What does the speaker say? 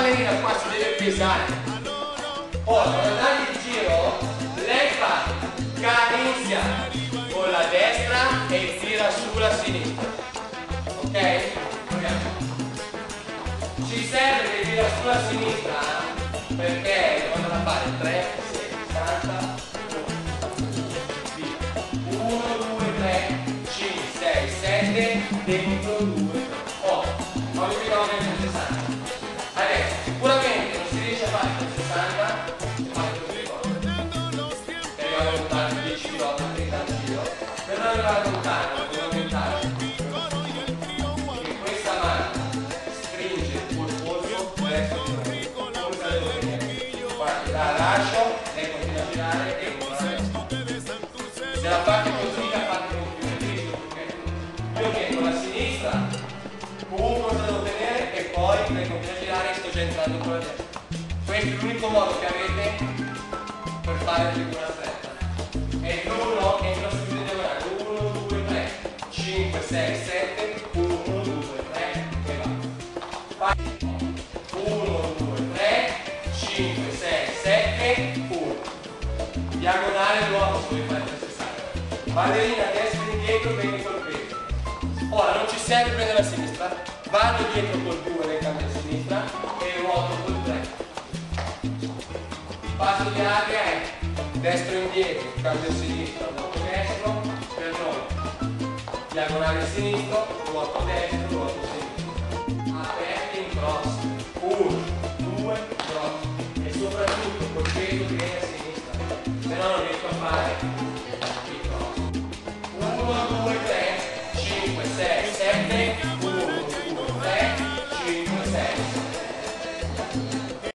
ballerina qua si deve pesare. Ora, per dargli il giro, lei fa cadenza con la destra e tira sulla sinistra. Ok? Proviamo. Ci serve che tira sulla sinistra perché devo andare a fare 3, 6, 40, 1, 2, 3, 5, 6, 7, dentro 2, 8. Non mi ricordo nel 60. Adesso, sicuramente non si riesce a fare con 60, si fa con 30. Per arrivare a lontano 10 km, 30 giro. Per non arrivare lontano, devo aumentare. Che questa mano stringe col polso verso di noi. Forza devo venire. Guarda, la lascio, lei continua a girare e ora se la fate così la fate con più equilibrio, ok? Io metto la sinistra, comunque cosa devo tenere e poi lei continua a girare e sto già entrando con la destra. Questo è l'unico modo che avete per fare la figura stretta. E il numero è il nostro video diagonale. 1, 2, 3, 5, 6, 7, 1, 2, 3 e va. 1, 2, 3, 5, 6, 7, 1. Diagonale nuovo se vuoi fare il 60. Ballerina destra e indietro, vieni col peso. Ora non ci serve prendere la sinistra, vado dietro col 2 nel cambio a sinistra e ruoto col 3. Il passo di aria è destro e indietro, cambio a sinistra, ruoto destro, per noi. Diagonale sinistro, ruoto destro, ruoto sinistro.